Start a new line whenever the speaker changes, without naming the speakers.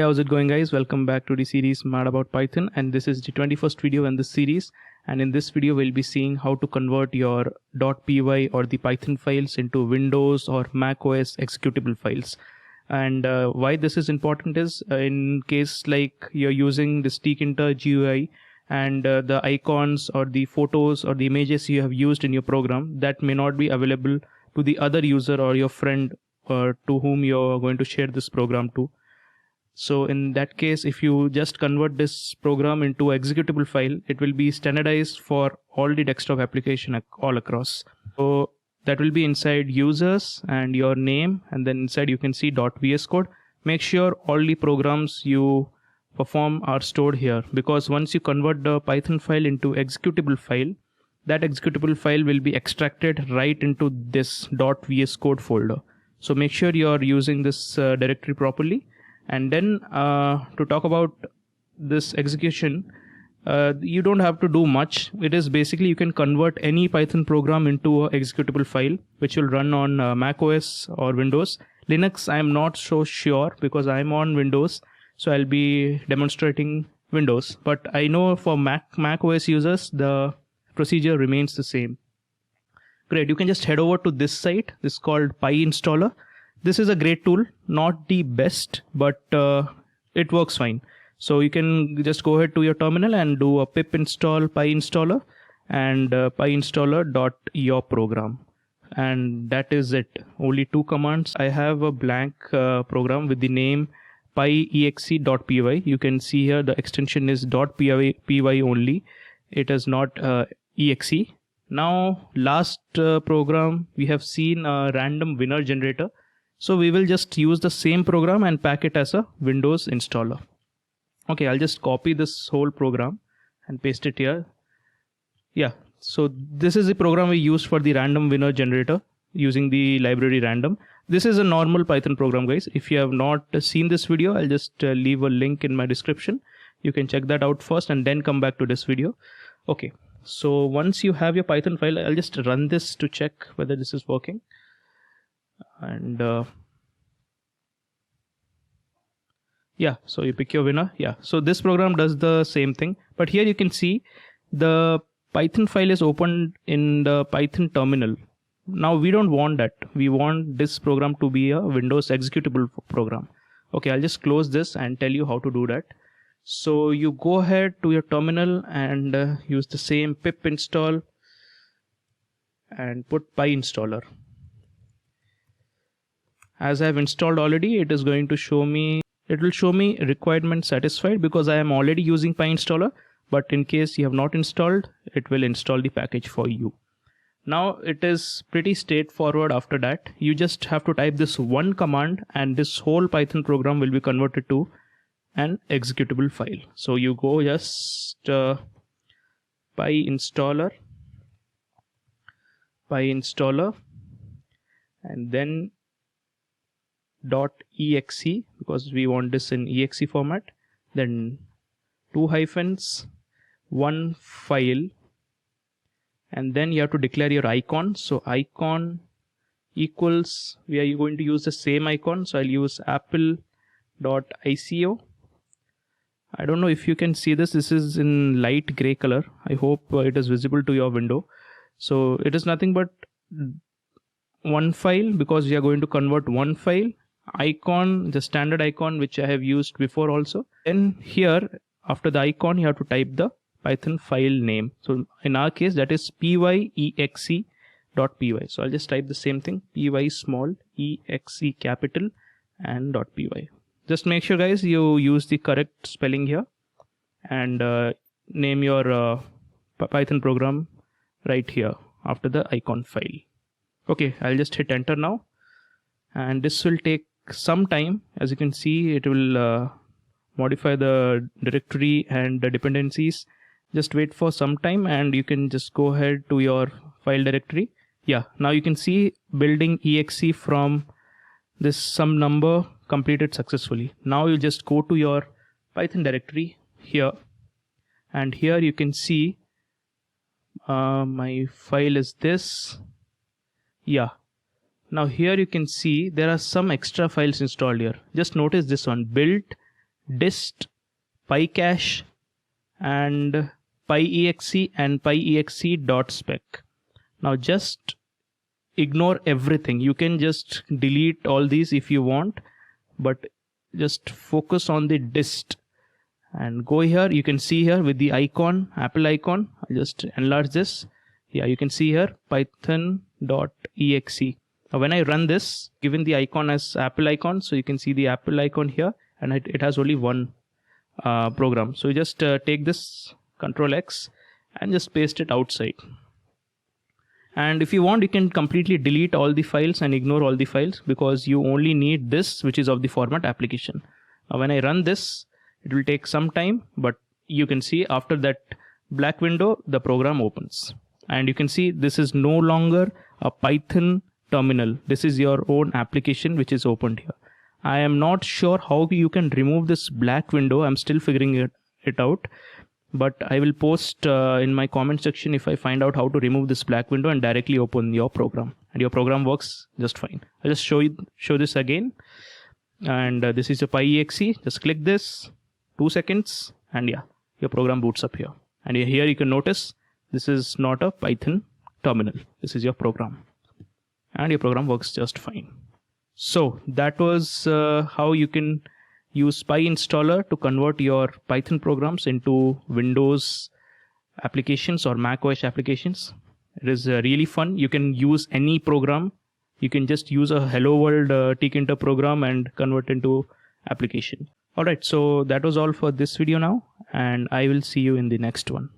how's it going, guys? Welcome back to the series Mad About Python, and this is the 21st video in this series. And in this video we'll be seeing how to convert your .py or the Python files into Windows or Mac OS executable files. And why this is important is in case like you're using this tkinter GUI and the icons or the photos or the images you have used in your program that may not be available to the other user or your friend to whom you're going to share this program to. So in that case, if you just convert this program into an executable file, it will be standardized for all the desktop application all across. So that will be inside users and your name, and then inside you can see .vs code. Make sure all the programs you perform are stored here, because once you convert the Python file into executable file, that executable file will be extracted right into this .vs code folder. So make sure you are using this directory properly. And then to talk about this execution, you don't have to do much. It is basically you can convert any Python program into an executable file which will run on Mac OS or Windows. Linux I am not so sure because I am on Windows, so I'll be demonstrating Windows. But I know for Mac OS users the procedure remains the same. Great, you can just head over to this site. This is called PyInstaller. This is a great tool, not the best, but it works fine. So you can just go ahead to your terminal and do a pip install PyInstaller and pyinstaller.yourprogram. And that is it. Only two commands. I have a blank program with the name pyexe.py. You can see here the extension is .py only. It is not exe. Now last program we have seen a random winner generator. So we will just use the same program and pack it as a Windows installer. Okay, I'll just copy this whole program and paste it here. Yeah, so this is the program we used for the random winner generator using the library random. This is a normal Python program, guys. If you have not seen this video, I'll just leave a link in my description. You can check that out first and then come back to this video. Okay, so once you have your Python file, I'll just run this to check whether this is working. And yeah, so you pick your winner. Yeah, so this program does the same thing, but here you can see the Python file is opened in the Python terminal. Now we don't want that. We want this program to be a Windows executable program. Okay, I'll just close this and tell you how to do that. So you go ahead to your terminal and use the same pip install and put PyInstaller. As I have installed already, it is going to show me, it will show me requirement satisfied because I am already using PyInstaller. But in case you have not installed, it will install the package for you. Now it is pretty straightforward. After that, you just have to type this one command and this whole Python program will be converted to an executable file. So you go just PyInstaller, and then .exe, because we want this in exe format, then 2 hyphens, 1 file, and then you have to declare your icon. So icon equals, we are going to use the same icon, so I'll use apple.ico. I don't know if you can see this. This is in light gray color. I hope it is visible to your window. So it is nothing but one file, because we are going to convert one file. Icon, the standard icon which I have used before also. Then here after the icon you have to type the Python file name. So in our case that is pyexe.py. So I'll just type the same thing, py small exe capital and .py. Just make sure, guys, you use the correct spelling here and name your Python program right here after the icon file. Okay, I'll just hit enter now, and this will take some time. As you can see, it will modify the directory and the dependencies. Just wait for some time and you can just go ahead to your file directory. Yeah, now you can see building exe from this some number completed successfully. Now you just go to your Python directory here, and here you can see my file is this. Yeah, Now here you can see there are some extra files installed here. Just notice this one, build dist, pycache, and pyexe and pyexe.spec. Now just ignore everything. You can just delete all these if you want, but just focus on the dist and go here. You can see here with the icon, Apple icon. I'll just enlarge this. Yeah, you can see here python.exe. Now when I run this, given the icon as Apple icon, so you can see the Apple icon here, and it has only one program. So you just take this Control X and just paste it outside. And if you want, you can completely delete all the files and ignore all the files, because you only need this, which is of the format application. Now when I run this, it will take some time, but you can see after that black window, the program opens. And you can see this is no longer a Python terminal. This is your own application which is opened here. I am not sure how you can remove this black window. I'm still figuring it out. But I will post in my comment section if I find out how to remove this black window and directly open your program, and your program works just fine. I'll just show this again. And this is a pyexe. Just click this, 2 seconds, and yeah, your program boots up here. And here you can notice this is not a Python terminal. This is your program, and your program works just fine. So that was how you can use PyInstaller to convert your Python programs into Windows applications or macOS applications. It is really fun. You can use any program. You can just use a Hello World tkinter program and convert into application. Alright, so that was all for this video now, and I will see you in the next one.